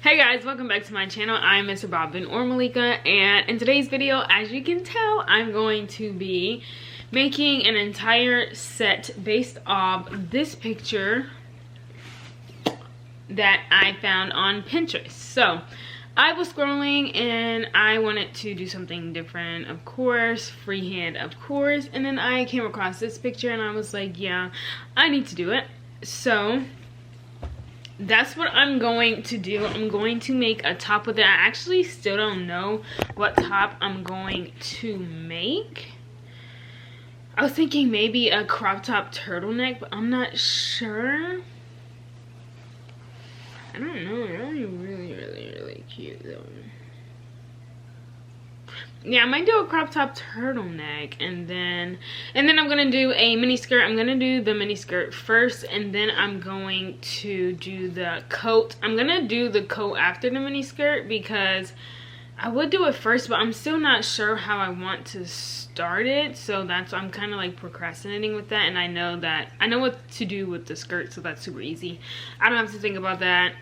Hey guys, welcome back to my channel. I'm mrbobvin or Malika, and in today's video, as you can tell, I'm going to be making an entire set based off this picture that I found on Pinterest. So I was scrolling and I wanted to do something different, of course, freehand, of course, and then I came across this picture and I was like, yeah, I need to do it. So that's what I'm going to do. I'm going to make a top with it. I actually still don't know what top I'm going to make. I was thinking maybe a crop top turtleneck, but I'm not sure. I don't know. It'll be really cute though. Yeah, I might do a crop top turtleneck, and then I'm gonna do a mini skirt. I'm gonna do the mini skirt first, and then I'm going to do the coat. I'm gonna do the coat after the mini skirt because I would do it first, but I'm still not sure how I want to start it. So that's why I'm kind of like procrastinating with that, and I know what to do with the skirt, so that's super easy. I don't have to think about that.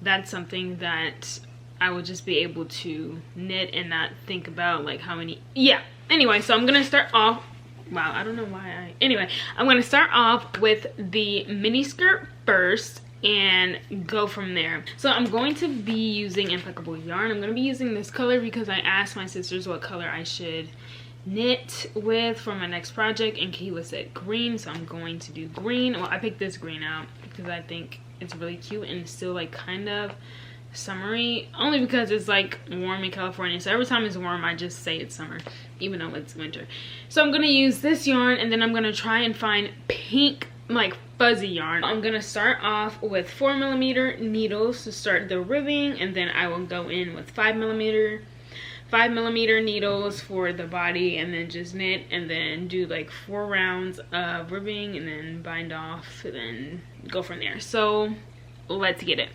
That's something that I would just be able to knit and not think about like how many. Yeah, anyway, so I'm gonna start off. Wow, I don't know why anyway, I'm gonna start off with the mini skirt first and go from there. So I'm going to be using impeccable yarn. I'm gonna be using this color because I asked my sisters what color I should knit with for my next project, and Kayla said green, so I'm going to do green. Well, I picked this green out because I think it's really cute and it's still like kind of summery, only because it's like warm in California, so every time it's warm I just say it's summer even though it's winter. So I'm gonna use this yarn, and then I'm gonna try and find pink like fuzzy yarn. I'm gonna start off with 4mm needles to start the ribbing, and then I will go in with 5mm needles for the body, and then just knit and then do like 4 rounds of ribbing and then bind off and then go from there. So let's get it.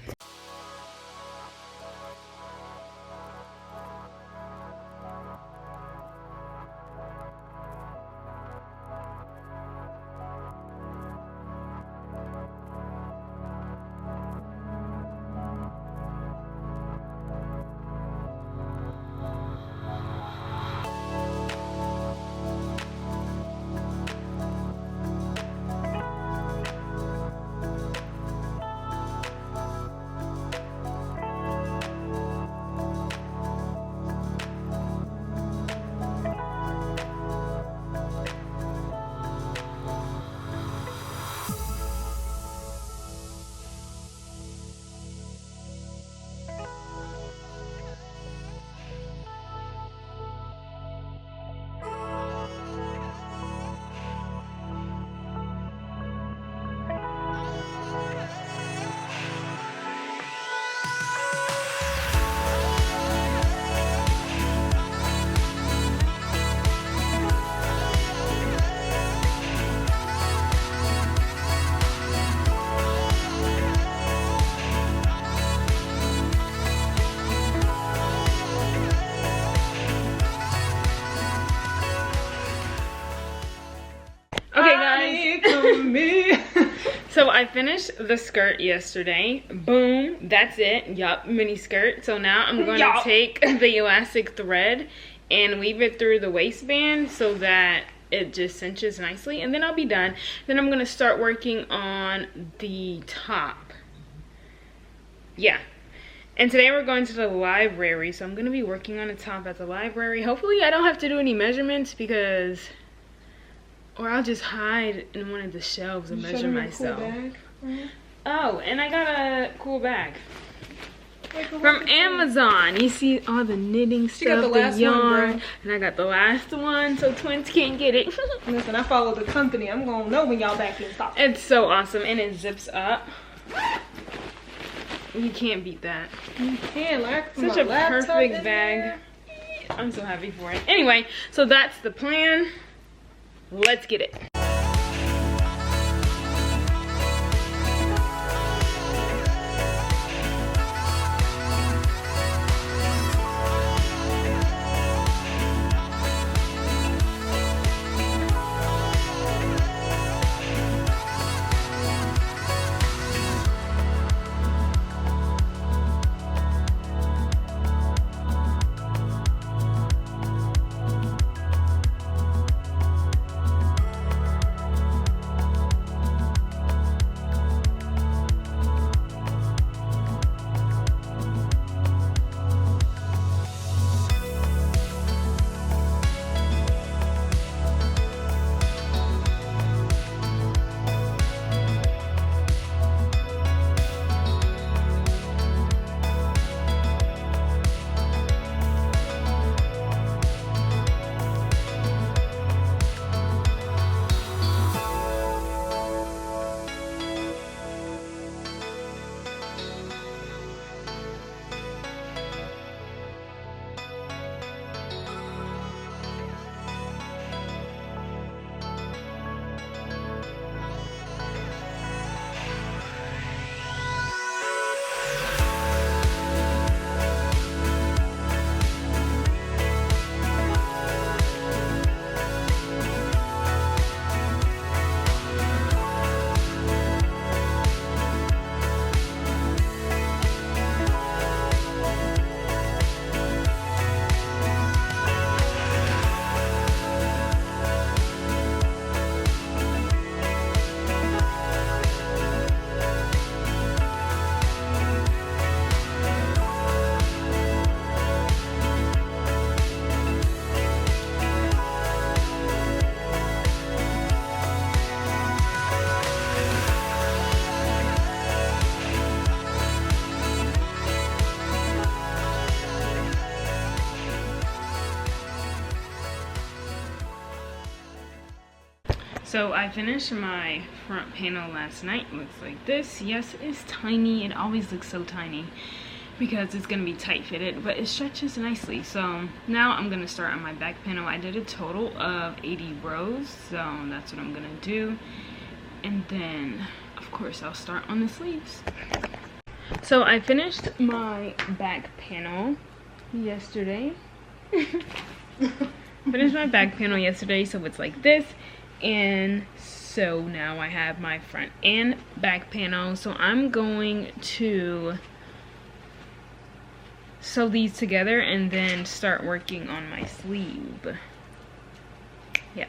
So I finished the skirt yesterday. Boom, that's it. Yup, mini skirt. So now I'm going to take the elastic thread and weave it through the waistband so that it just cinches nicely, and then I'll be done. Then I'm going to start working on the top. Yeah. And today we're going to the library, so I'm going to be working on a top at the library. Hopefully I don't have to do any measurements because, or I'll just hide in one of the shelves and measure myself. Oh, and I got a cool bag from Amazon. You see all the knitting stuff, the yarn, and I got the last one, so twins can't get it. Listen, I follow the company. I'm gonna know when y'all back in stock. It's so awesome, and it zips up. You can't beat that. You can, like such a perfect bag. I'm so happy for it. Anyway, so that's the plan. Let's get it. So I finished my front panel last night. Looks like this. Yes, it's tiny. It always looks so tiny because it's gonna be tight fitted, but it stretches nicely. So now I'm gonna start on my back panel. I did a total of 80 rows, so that's what I'm gonna do. And then of course I'll start on the sleeves. So I finished my back panel yesterday. Finished my back panel yesterday, so it's like this. And so now I have my front and back panel. So I'm going to sew these together and then start working on my sleeve. Yeah.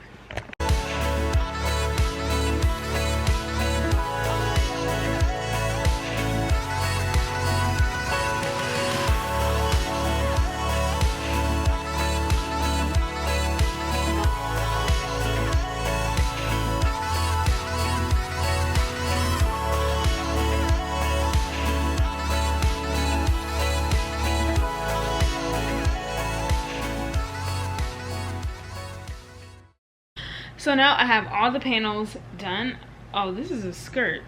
So now I have all the panels done. Oh, this is a skirt.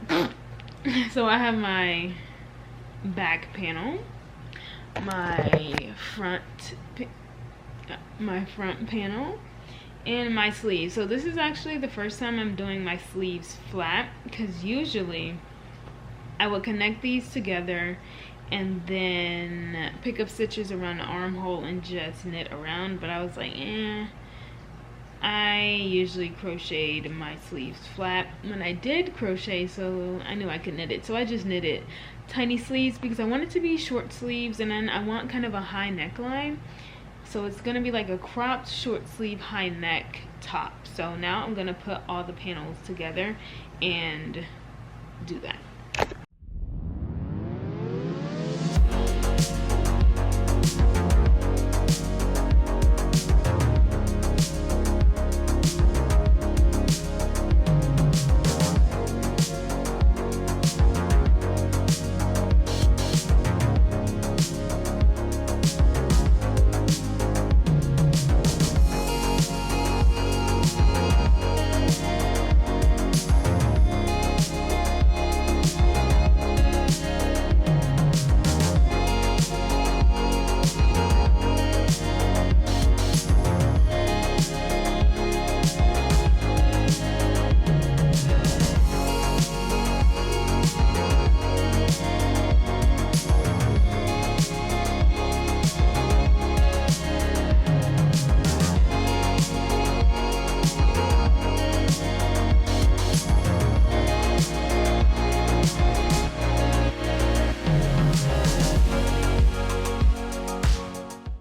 So I have my back panel, my front panel, and my sleeve. So this is actually the first time I'm doing my sleeves flat, because usually I would connect these together and then pick up stitches around the armhole and just knit around, but I was like, I usually crocheted my sleeves flat when I did crochet, so I knew I could knit it. So I just knitted tiny sleeves because I want it to be short sleeves, and then I want kind of a high neckline. So it's gonna be like a cropped short sleeve high neck top. So now I'm gonna put all the panels together and do that.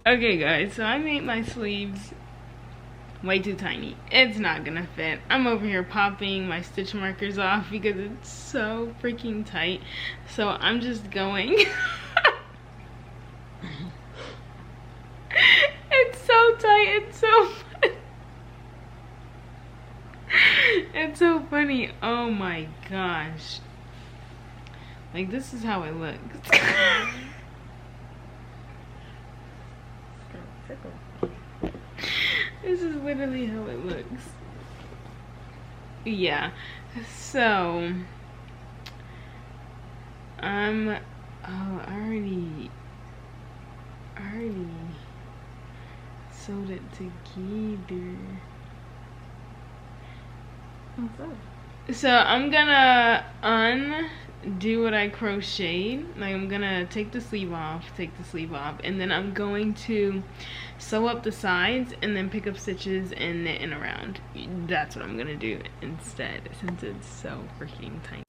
Okay guys, so I made my sleeves way too tiny. It's not gonna fit. I'm over here popping my stitch markers off because it's so freaking tight. So I'm just going. It's so tight, it's so funny. It's so funny. Oh my gosh. Like, this is how it looks. This is literally how it looks. Yeah. So I already sewed it together. What's up? So I'm gonna undo what I crocheted. Like, I'm gonna take the sleeve off, and then I'm going to sew up the sides and then pick up stitches and knit in around. That's what I'm gonna do instead, since it's so freaking tiny.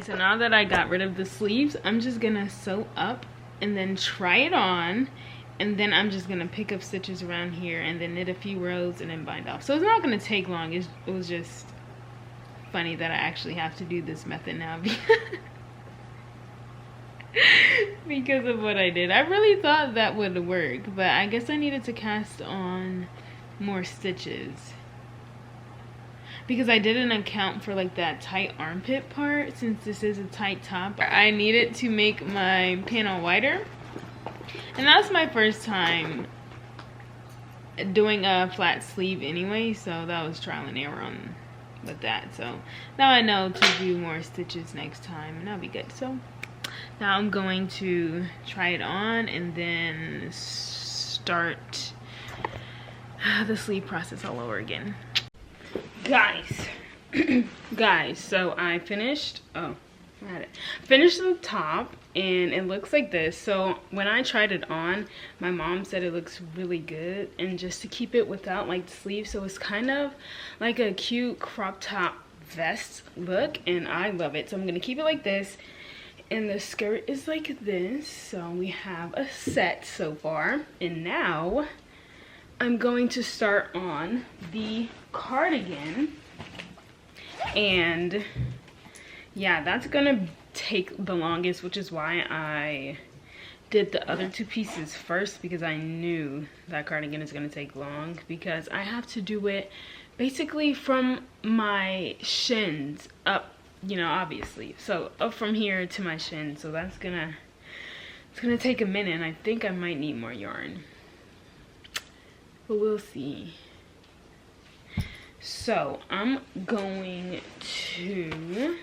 So now that I got rid of the sleeves, I'm just gonna sew up and then try it on and then I'm just gonna pick up stitches around here and then knit a few rows and then bind off. So it's not gonna take long. It was just funny that I actually have to do this method now because of what I did. I really thought that would work, but I guess I needed to cast on more stitches because I didn't account for like that tight armpit part. Since this is a tight top, I needed to make my panel wider, and that's my first time doing a flat sleeve anyway, so that was trial and error on with that. So now I know to do more stitches next time and that'll be good. So now I'm going to try it on and then start the sleeve process all over again. Guys, so I finished finished the top and it looks like this. So when I tried it on, my mom said it looks really good, and just to keep it without like the sleeve, so it's kind of like a cute crop top vest look, and I love it. So I'm gonna keep it like this, and the skirt is like this. So we have a set so far, and now I'm going to start on the cardigan. And yeah, that's gonna take the longest, which is why I did the other two pieces first, because I knew that cardigan is gonna take long, because I have to do it basically from my shins up, you know, obviously. So up from here to my shin, so it's gonna take a minute, and I think I might need more yarn, but we'll see. So I'm going to,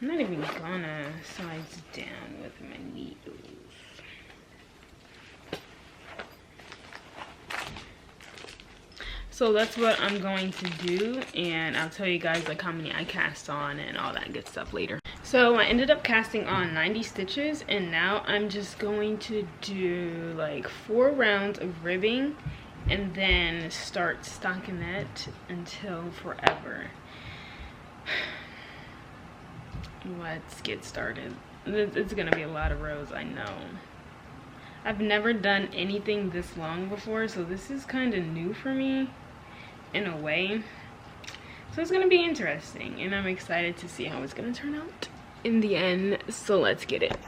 I'm not even gonna size down with my needles. So that's what I'm going to do, and I'll tell you guys like how many I cast on and all that good stuff later. So I ended up casting on 90 stitches, and now I'm just going to do like 4 rounds of ribbing and then start stockinette until forever. Let's get started. It's gonna be a lot of rows, I know. I've never done anything this long before, so this is kind of new for me in a way. So it's gonna be interesting, and I'm excited to see how it's gonna turn out in the end. So let's get it.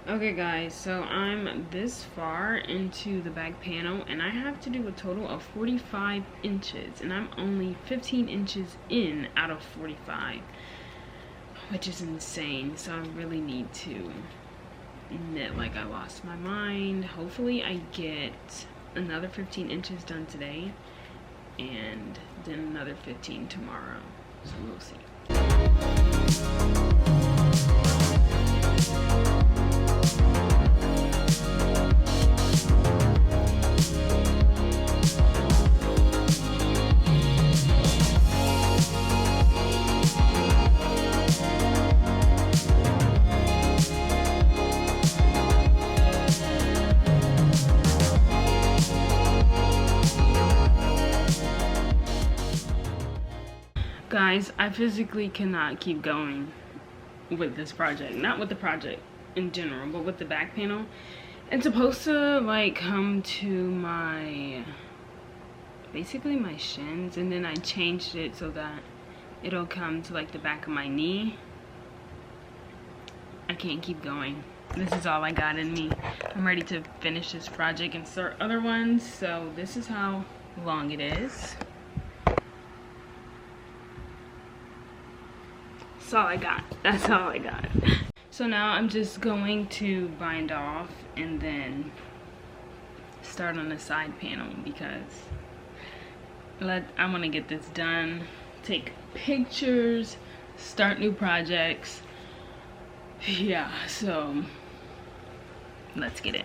Okay guys, so I'm this far into the back panel, and I have to do a total of 45 inches, and I'm only 15 inches in out of 45, which is insane. So I really need to knit like I lost my mind. Hopefully I get another 15 inches done today, and then another 15 tomorrow, so we'll see. Guys, I physically cannot keep going with this project. Not with the project in general, but with the back panel. It's supposed to like come to my, basically my shins, and then I changed it so that it'll come to like the back of my knee. I can't keep going. This is all I got in me. I'm ready to finish this project and start other ones. So this is how long it is. That's all I got. That's all I got. So now I'm just going to bind off and then start on the side panel, because I want to get this done, take pictures, start new projects. Yeah, so let's get it.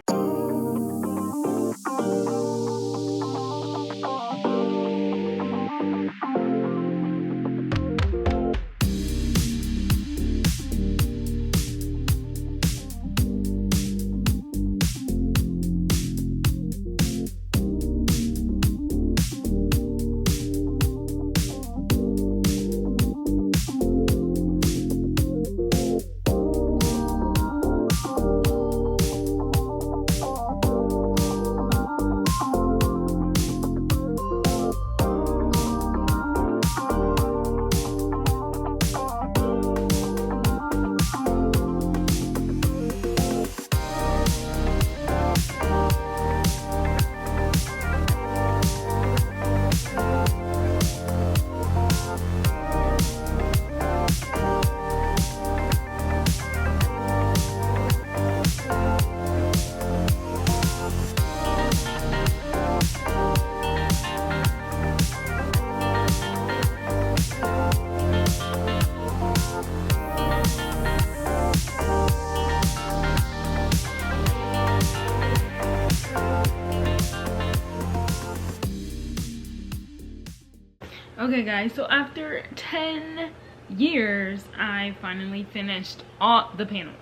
Okay guys, so after 10 years, I finally finished all the panels.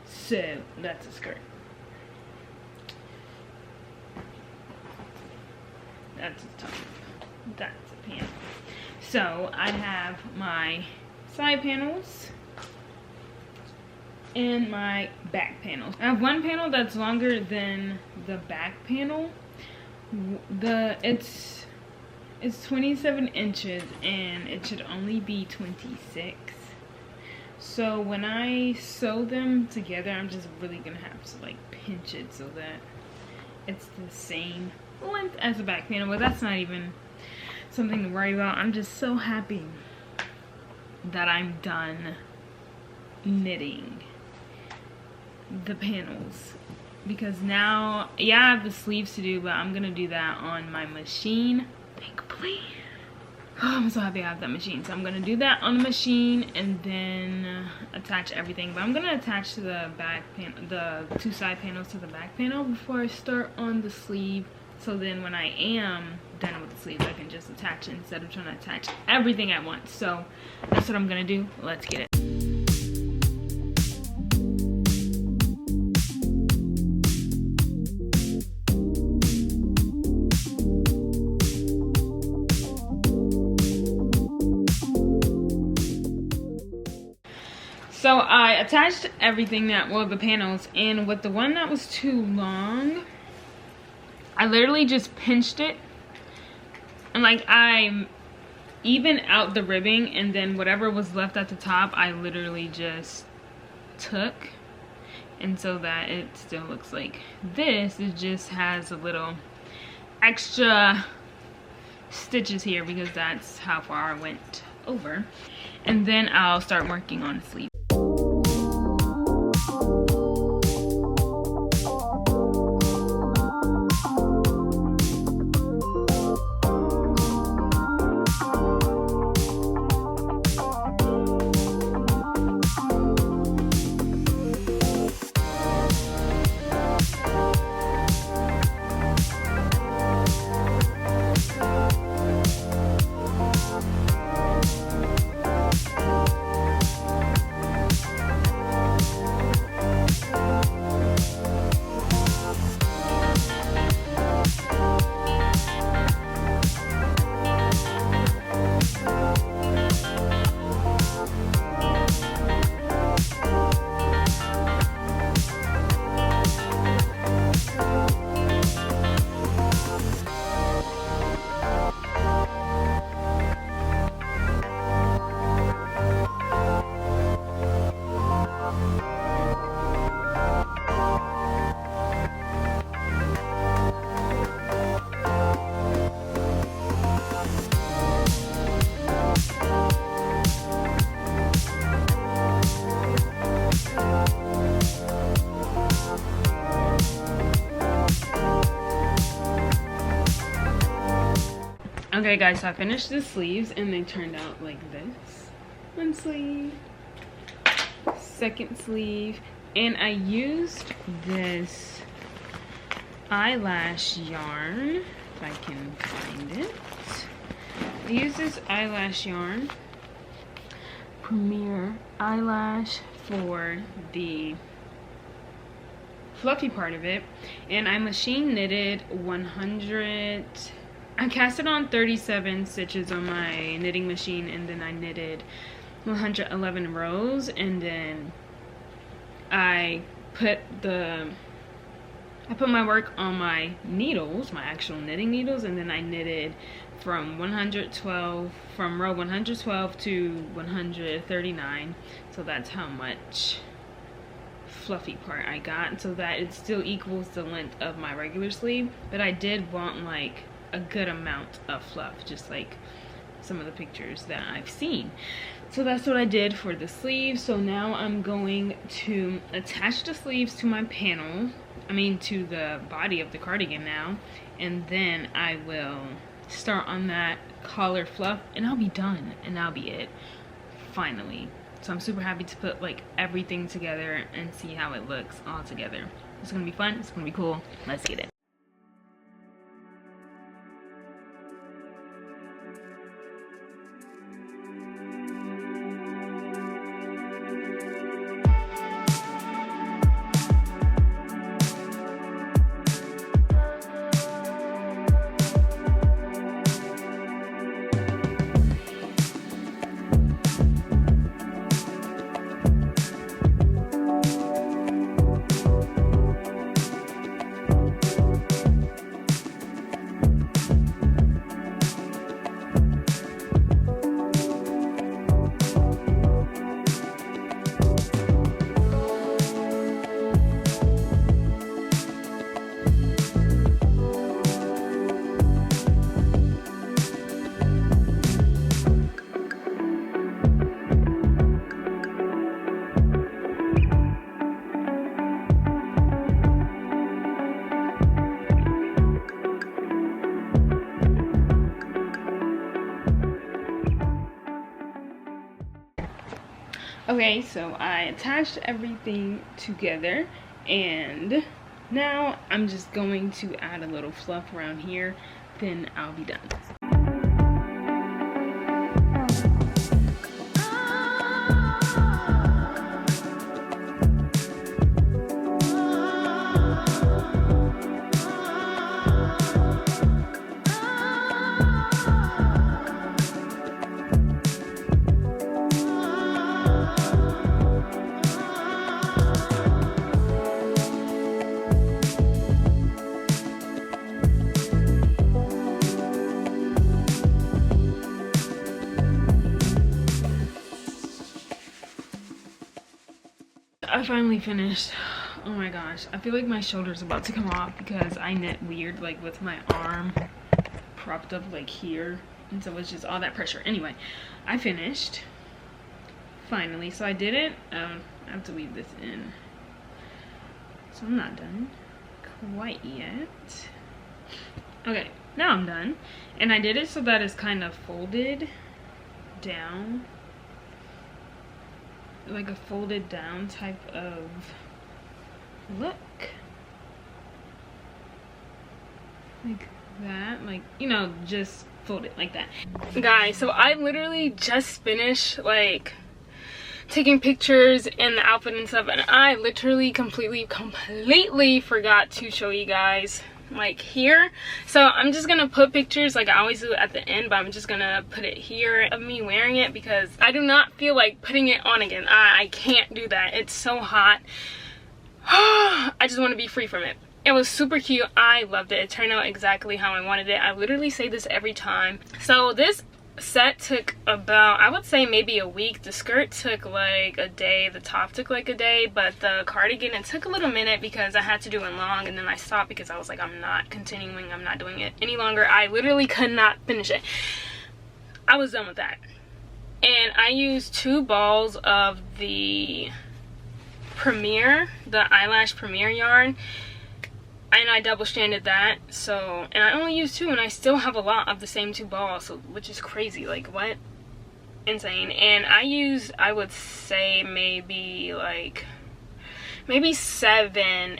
So that's a skirt. That's a top. That's a panel. So I have my side panels and my back panels. I have one panel that's longer than the back panel. It's 27 inches and it should only be 26. So when I sew them together, I'm just really gonna have to like pinch it so that it's the same length as the back panel. But that's not even something to worry about. I'm just so happy that I'm done knitting the panels, because now, yeah, I have the sleeves to do, but I'm gonna do that on my machine. Thankfully. Oh, I'm so happy I have that machine. So I'm gonna do that on the machine and then attach everything. But I'm gonna attach to the back panel, the two side panels to the back panel before I start on the sleeve. So then when I am done with the sleeves, I can just attach it instead of trying to attach everything at once. So that's what I'm gonna do. Let's get it. So I attached everything the panels, and with the one that was too long, I literally just pinched it, and like I even out the ribbing, and then whatever was left at the top, I literally just took, and so that it still looks like this. It just has a little extra stitches here because that's how far I went over, and then I'll start working on the sleeve. Okay guys, so I finished the sleeves and they turned out like this. One sleeve, second sleeve, And I used this eyelash yarn, if I can find it. I used this eyelash yarn, Premier Eyelash, for the fluffy part of it, and I machine knitted 100. I casted on 37 stitches on my knitting machine, and then I knitted 111 rows, and then I put my work on my needles, my actual knitting needles, and then I knitted from row 112 to 139. So that's how much fluffy part I got, so that it still equals the length of my regular sleeve. But I did want like a good amount of fluff, just like some of the pictures that I've seen. So that's what I did for the sleeves. So now I'm going to attach the sleeves to my panel, to the body of the cardigan now, and then I will start on that collar fluff, and I'll be done, and that'll be it, finally. So I'm super happy to put like everything together and see how it looks all together. It's gonna be fun, it's gonna be cool. Let's get it. Okay, so I attached everything together, and now I'm just going to add a little fluff around here, then I'll be done. I finally finished. Oh my gosh, I feel like my shoulder's about to come off because I knit weird, like with my arm propped up like here, and so it's just all that pressure. Anyway, I finished finally. So I did it. I have to weave this in, so I'm not done quite yet. Okay, now I'm done, and I did it so that it's kind of folded down, like a folded down type of look, like that, like, you know, just fold it like that. Guys, so I literally just finished like taking pictures and the outfit and stuff, and I literally completely forgot to show you guys like here. So I'm just gonna put pictures like I always do at the end, but I'm just gonna put it here of me wearing it because I do not feel like putting it on again. I can't do that, it's so hot. I just want to be free from it. It was super cute, I loved it. It turned out exactly how I wanted it. I literally say this every time. So this set took about, I would say maybe a week. The skirt took like a day, the top took like a day, but the cardigan, it took a little minute because I had to do it long, and then I stopped because I was like, I'm not continuing, I'm not doing it any longer. I literally could not finish it. I was done with that, and I used 2 balls of the eyelash Premier yarn, and I double stranded that. So, and I only used 2, and I still have a lot of the same 2 balls, so, which is crazy. Like, what? Insane. And I used, I would say maybe like maybe 7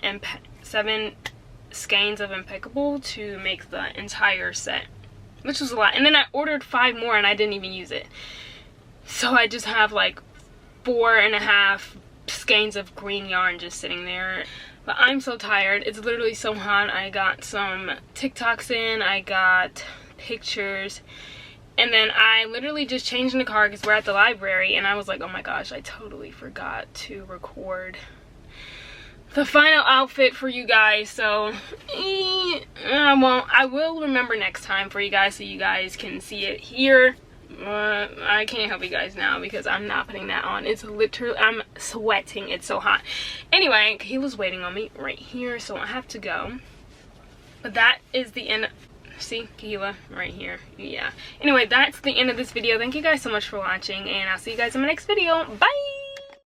skeins of Impeccable to make the entire set, which was a lot. And then I ordered 5 more and I didn't even use it. So I just have like 4.5 skeins of green yarn just sitting there. But I'm so tired. It's literally so hot. I got some TikToks in, I got pictures, and then I literally just changed in the car because we're at the library, and I was like, oh my gosh, I totally forgot to record the final outfit for you guys. So I will remember next time for you guys so you guys can see it here. I can't help you guys now because I'm not putting that on. It's literally, I'm sweating, it's so hot. Anyway, he was waiting on me right here, so I have to go. But that is the end. See, Kahila right here. Yeah. Anyway, that's the end of this video. Thank you guys so much for watching, and I'll see you guys in my next video. Bye.